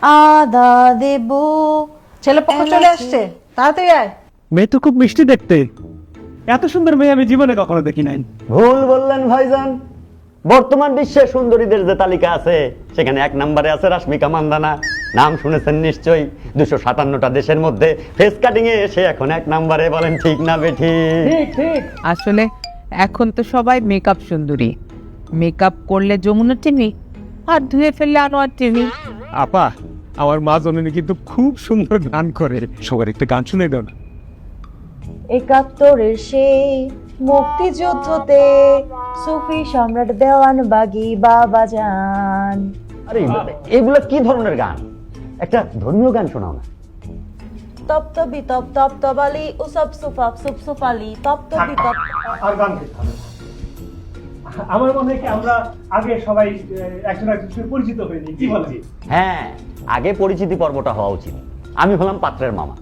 আদা দেব। ছেলে পক্ষ চলে আসছে, তাড়াতাড়ি আয়। মেয়ে তো খুব মিষ্টি দেখতে, এত সুন্দর মেয়ে আমি জীবনে কখনো দেখি নাই। ভুল বললেন ভাইজান। বর্তমান বিশ্বে সুন্দরীদের যে তালিকা আছে সেখানে 1 নম্বরে আছে রাশ্মিকা মান্দানা। নাম শুনেছেন নিশ্চয়ই। 257টা দেশের মধ্যে ফেস কাটিং এ সে এখন 1 নম্বরে। বলেন ঠিক না বেঠি? ঠিক ঠিক। আসলে এখন তো সবাই মেকআপ সুন্দরী, মেকআপ করলে যমুনা টিভি আর ধুয়ে ফেললে আনোয়ার টিভি। আপা, আমার মা জননী কিন্তু খুব সুন্দর গান করে, সবার একটা গান শুনে দাও না। 71-এর সেই মুক্তিযুদ্ধতে সুফি সম্রাট দেওয়ান বাগি বাবা যান। আরে এগুলো কি ধরনের গান? একটা ধর্মীয় গান শোনাও না। তপ্তবি তপ তপ্তবালি উসব সুফাপ সুপ সুপালি তপ্তবি তপ। আর গান গাইতে হবে না। আমার মনে হয় কি আমরা আগে সবাই একজন একজনের সাথে পরিচিত হইনি, কি বলেন? হ্যাঁ, আগে পরিচিতি পর্বটা হওয়া উচিত। আমি হলাম পাত্রের মামা,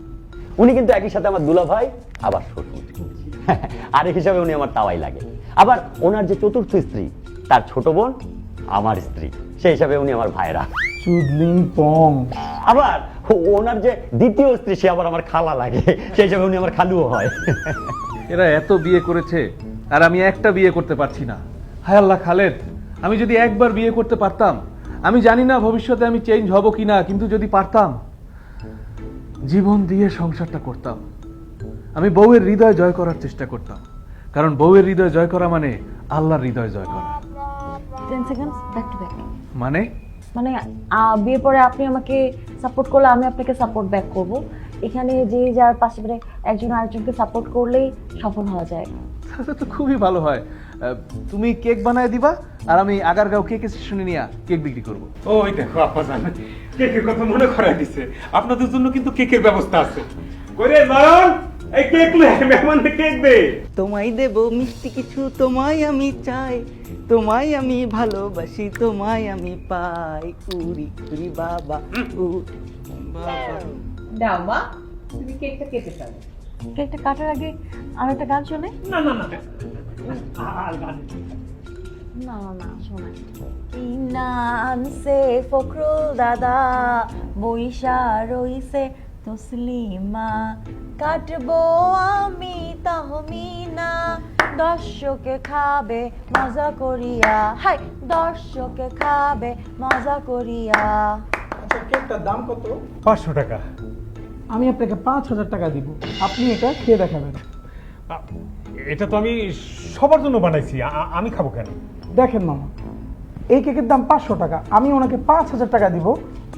উনি কিন্তু একই সাথে আমার দুলা ভাই আবার শ্বশুর। আরেক হিসাবে উনি আমার তাওয়াই লাগে। আবার ওনার যে চতুর্থ স্ত্রী, তার ছোট বোন আমার স্ত্রী, সেই হিসাবে উনি আমার ভাইরা। চুদলিং পং। আবার ওনার যে দ্বিতীয় স্ত্রী, সে আবার আমার খালা লাগে, সেই হিসাবে উনি আমার খালুও হয়। এরা এত বিয়ে করেছে আর আমি একটা বিয়ে করতে পারছি না। হায় আল্লাহ খালেদ, আমি যদি একবার বিয়ে করতে পারতাম, আমি জানি না ভবিষ্যতে আমি চেঞ্জ হব কিনা, কিন্তু যদি পারতাম জীবন দিয়ে সংসারটা করতাম। আমি বউয়ের হৃদয় জয় করার চেষ্টা করতাম, কারণ বউয়ের হৃদয় জয় করা মানে আল্লাহর হৃদয় জয় করা। 10 সেকেন্ডস ব্যাক টু ব্যাক। মানে মানে বিয়ের পরে আপনি আমাকে সাপোর্ট করলে আমি আপনাকে সাপোর্ট ব্যাক করব। এখানে যে যার পাশে মানে একজন আরেকজনকে সাপোর্ট করলেই সফল হওয়া যায়। তাহলে তো খুবই ভালো হয়। তুমি কেক বানায় দিবা আর আমি আগারগাঁও কেক স্টেশনে নিয়ে কেক বিক্রি করবো। ওই দেখো আপা জান, কেকের কথা মনে করাই দিছে। আপনাদের জন্য কিন্তু কেকের ব্যবস্থা আছে। করে নয়ন, এই কেক লে, মেহমানকে কেক দে। তোমায় দেব মিষ্টি কিছু, তোমায় আমি চাই, তোমায় আমি ভালোবাসি, তোমায় আমি পাই। উরি উরি বাবা বাবা। দাও মা, তুমি কেকটা কেটে ফেলো। কেকটা কাটার আগে আর একটা গান শোনে। না না না, আর গান না না শোনাই। ইনানসে ফখরুল দাদা বইসা রইছে তসলিমা, কাটবো আমি তাহমিনা, দর্শকে খাবে মজা করিয়া, হাই দর্শকে খাবে মজা করিয়া। কেকটার দাম কত? 500 টাকা। আমি আপনাকে 5000 টাকা দিব, আপনি এটা খেয়ে দেখাবেন। এটা তো আমি সবার জন্য বানাইছি, আমি খাবো কেন? দেখেন মামা, এই কেকের দাম 500 টাকা, আমি ওনাকে 5000 টাকা দিব,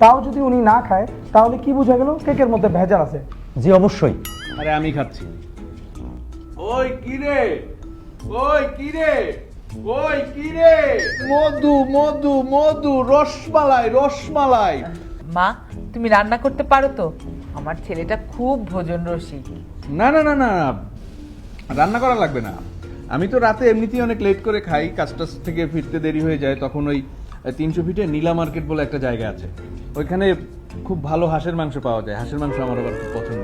তাও যদি উনি না খায় তাহলে কি বোঝা গেল কেকের মধ্যে ভেজাল আছে? জি অবশ্যই। আরে আমি খাচ্ছি। ওই কিরে, ওই কিরে, ওই কিরে, মধু মধু মধু, রসমালাই রসমালাই। মা, তুমি রান্না করতে পারো তো? আমার ছেলেটা খুব ভোজন রসিক। না না না না, রান্না করা লাগবে না। আমি তো রাতে এমনিতেই অনেক লেট করে খাই, কাজটাজ থেকে ফিরতে দেরি হয়ে যায়। তখন ওই 300 ফিটে নীলা মার্কেট বলে একটা জায়গা আছে, ওইখানে খুব ভালো হাঁসের মাংস পাওয়া যায়। হাঁসের মাংস আমার আবার খুব পছন্দ।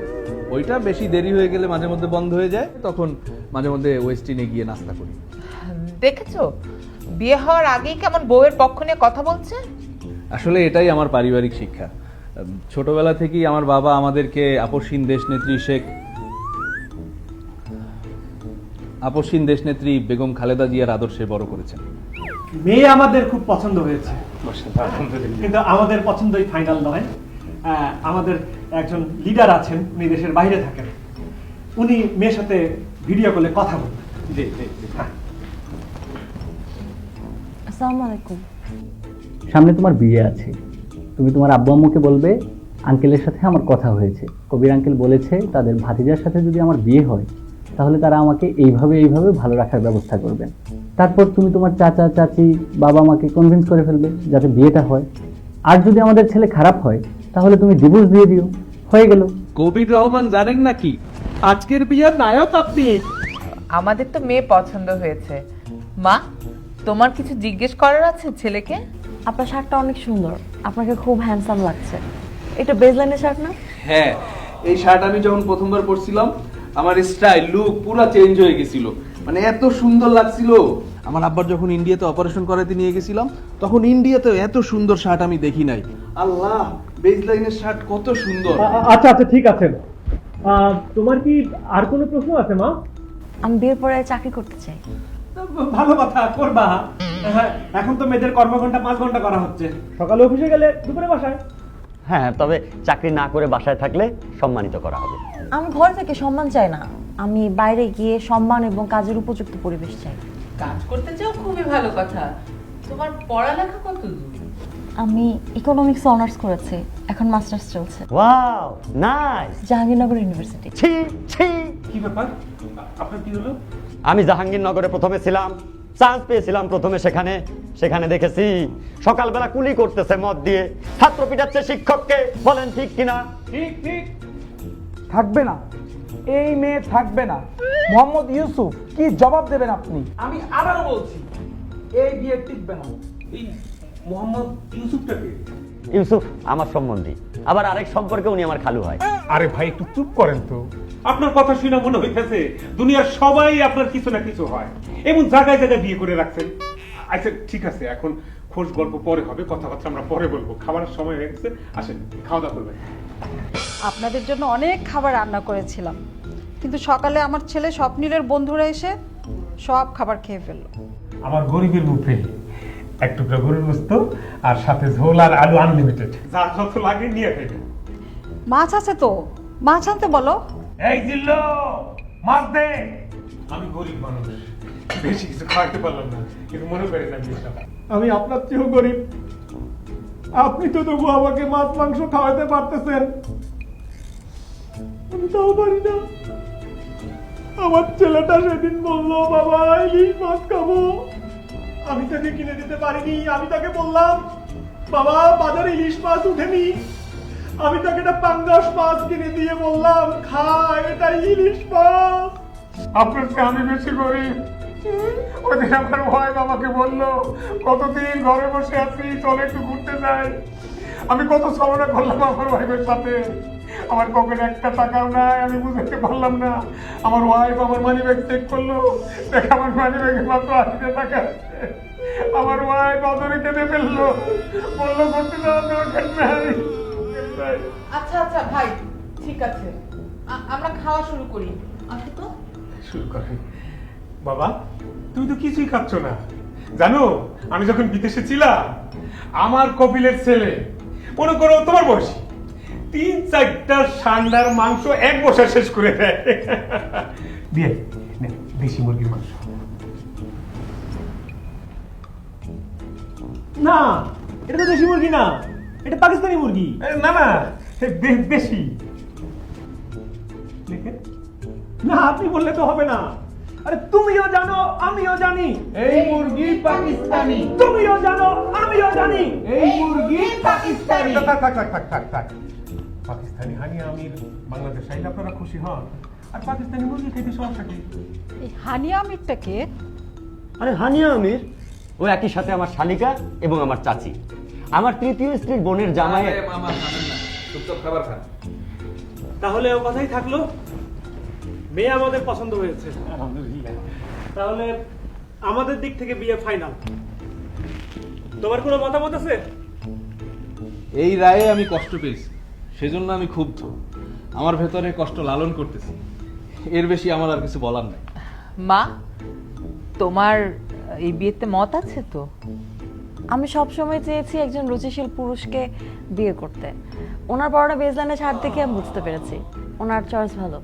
ওইটা বেশি দেরি হয়ে গেলে মাঝে মধ্যে বন্ধ হয়ে যায়, তখন মাঝে মধ্যে ওয়েস্টিনে গিয়ে নাস্তা করি। দেখেছো বিয়ে হওয়ার আগেই কেমন বউয়ের পক্ষ নিয়ে কথা বলছে। আসলে এটাই আমার পারিবারিক শিক্ষা। ছোটবেলা থেকেই আমার বাবা আমাদেরকে আপসহীন দেশনেত্রী বেগম খালেদা জিয়ার আদর্শে বড় করেছেন। মেয়ে আমাদের খুব পছন্দ হয়েছে, কিন্তু আমাদের পছন্দই ফাইনাল নয়। আমাদের একজন লিডার আছেন, উনি দেশের বাইরে থাকেন, উনি মেয়ের সাথে ভিডিও কলে কথা বলবেন। জি জি জি, হ্যাঁ। আসসালামু আলাইকুম। সামনে তোমার বিয়ে আছে, তুমি তোমার আব্বু আম্মুকে বলবে আঙ্কেলের সাথে আমার কথা হয়েছে, কবির আঙ্কেল বলেছে তাদের ভাতিজার সাথে যদি আমার বিয়ে হয় তাহলে তারা আমাকে এইভাবে এইভাবে ভালো রাখার ব্যবস্থা করবেন। তারপর তুমি তোমার চাচা চাচি বাবা মাকে কনভিন্স করে ফেলবে যাতে বিয়েটা হয়। আর যদি আমাদের ছেলে খারাপ হয় তাহলে তুমি ডিভোর্স দিয়ে দিও, হয়ে গেল। কবির রহমান জানেন নাকি আজকের বিয়ের নায়ক আপনি? আমাদের তো মেয়ে পছন্দ হয়েছে। মা, তোমার কিছু জিজ্ঞেস করার আছে ছেলেকে? আপনার শার্টটা অনেক সুন্দর, আপনাকে খুব হ্যান্ডসাম লাগছে। এটা বেজলাইনের শার্ট না? হ্যাঁ, এই শার্ট আমি যখন প্রথমবার পরছিলাম আমার স্টাইল লুক পুরো চেঞ্জ হয়ে গেছিল। মানে এত সুন্দর লাগছিল। আমার আব্বার যখন ইন্ডিয়াতে অপারেশন করাতে নিয়ে গেছিলাম তখন ইন্ডিয়াতে এত সুন্দর শার্ট আমি দেখি নাই। আল্লাহ, বেজ লাইনের শার্ট কত সুন্দর। আচ্ছা আচ্ছা ঠিক আছে। তোমার কি আর কোনো প্রশ্ন আছে মা? আমি বিয়ের পরে চাকরি করতে চাই। ভালো কথা, করবা। হ্যাঁ, এখন তো মেয়েদের কর্মঘণ্টা 5 ঘন্টা করা হচ্ছে। সকালে অফিসে গেলে দুপুরে বাসায়। হ্যাঁ, তবে চাকরি না করে বাসায় থাকলে সম্মানিত করা হবে। আমি ঘর থেকে সম্মান চাই না, আমি বাইরে গিয়ে সম্মান এবং কাজের উপযুক্ত পরিবেশ চাই। কাজ করতে চাও, খুবই ভালো কথা। তোমার পড়ালেখা কত দূর? আমি ইকোনমিক্স অনার্স করেছি, এখন মাস্টার্স চলছে ওয়াও, নাইস। জাহাঙ্গীরনগর ইউনিভার্সিটি। ছি ছি। কি ব্যাপার, আপনার কি হলো? আমি জাহাঙ্গীরনগরে প্রথমে ছিলাম, চান্স পেয়েছিলাম প্রথমে সেখানে দেখেছি সকালবেলা কুলি করতেছে মদ দিয়ে, ছাত্র পিটাচ্ছে শিক্ষককে। বলেন ঠিক কিনা? ঠিক ঠিক। থাকবে না, এই মেয়ে থাকবে না। মোহাম্মদ ইউসুফ, কি জবাব দেবেন আপনি? আমি আবারও বলছি, এই বিয়ে টিকবে না। এই মোহাম্মদ ইউসুফটাকে? ইউসুফ আমার সম্বন্ধী, আবার আরেক সম্পর্কে উনি আমার খালু হয়। আরে ভাই একটু চুপ করেন তো। আপনার কথা শুনে মনে হইতেছে দুনিয়ার সবাই আপনার কিছু না কিছু হয়, এমন জায়গায় জায়গায় বিয়ে করে রাখছেন। আচ্ছা ঠিক আছে, এখন খোঁজ গল্প পরে হবে, কথাবার্তা আমরা পরে বলবো। খাবারের সময় হয়ে গেছে, আসেন খাওয়া দাওয়া করবেন। আপনাদের জন্য অনেক খাবার রান্না করেছিলাম, কিন্তু সকালে আমার ছেলে স্বপ্নীলের বন্ধুরা এসে সব খাবার খেয়ে ফেললো। আমার গরিবের মুখে এক টুকরা গরুর গোস্ত আর সাথে ঝোল আর আলু আনলিমিটেড, যা যত লাগে নিয়ে খাইবেন। মাছ আছে তো, মাছ আনতে বলো। এই জিল্লো, মাছ দে। আমি গরিব মানুষ, বেশি কিছু খাওয়াতে পারলাম না, কিন্তু মনে করেন না আমি আপনার চেয়েও গরিব। আপনি তো তবু আমাকে মাছ মাংস খাওয়াতে পারতেছেন, আমি তাও পারি না। আমার ছেলেটা সেদিন বললো, বাবা ইলিশ মাছ খাবো, আমি তাকে কিনে দিতে পারিনি। আমি তাকে বললাম, বাবা বাজারে ইলিশ মাছ উঠেনি। আমি তাকে একটা পাঙ্গাস মাছ কিনে দিয়ে বললাম, খা, এটা ইলিশ মাছ। আপনার চেয়ে আমি বেশি গরিব। ওদিন আমার ওয়াইফ আমাকে বললো, কতদিন ঘরে বসে আছি, চল একটু ঘুরতে যাই। আমি কত ছলনা করলাম আমার ওয়াইফের সাথে, আমার পকেটে একটা টাকাও নাই, আমি বুঝতে পারলাম না। আমার ওয়াইফ আমার মানি ব্যাগ চেক করলো, দেখ আমার মানি ব্যাগে মাত্র 80 টাকা আছে। আমার ওয়াইফ অদরে কেঁদে ফেললো, বললো ঘুরতে যাওয়ার দরকার নাই। আচ্ছা আচ্ছা ভাই, ঠিক আছে, আমরা খাওয়া শুরু করি। আসো তো। শুরু করেন। বাবা তুমি তো কিছুই খাচ্ছ না। জানো, আমি যখন বিদেশে ছিলাম, আমার কপিলের ছেলে, মনে করো তোমার বয়সী, 3-4টা ষান্ডার মাংস এক বছর শেষ করে দেয়। দিয়ে নে, দেশি মুরগির মাংস। না, এটা তো দেশি মুরগি না, এটা পাকিস্তানি মুরগি। না না, দেশি। দেখেন না, আপনি বললে তো হবে না। আরে তুমিও জানো, আমিও জানি, এই মুরগি পাকিস্তানি। তুমিও জানো, আমিও জানি, এই মুরগি পাকিস্তানি। থাক থাক থাক থাক থাক থাক। পাকিস্তানি হানি আমির বাংলাদেশ আইলে আপনারা খুশি হন, আর পাকিস্তানি মুরগি খেতে সমস্যা কি? এই হানিয়া আমিরটা কে? আরে হানিয়া আমির, ও একই সাথে আমার শালিকা এবং আমার চাচি, আমার তৃতীয় স্ত্রীর বোনের জামাই। মামা খাবেন না, চুপচাপ খাবার খান। তাহলে ও কথাই থাকলো, মেয়ে আমাদের পছন্দ হয়েছে আলহামদুলিল্লাহ। তাহলে আমাদের দিক থেকে বিয়ে ফাইনাল। তোমার কোনো মতামত আছে? এই রায়ে আমি কষ্ট পেয়েছি, সেজন্য আমি ক্ষুব্ধ। আমার ভেতরে কষ্ট লালন করতেছি, এর বেশি আমার আর কিছু বলার নাই। মা, তোমার এই বিয়েতে মত আছে তো? আমি সবসময় চেয়েছি একজন রুচিশীল পুরুষকে বিয়ে করতে। ওনার পড়ানো বেজলাইনে ছাড় দেখে আমি বুঝতে পেরেছি ওনার চয়েস ভালো।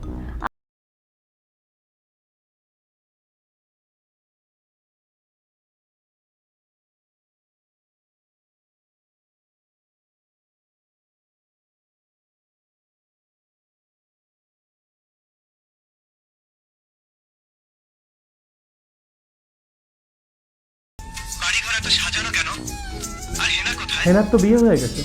হেনার তো বিয়ে হয়ে গেছে।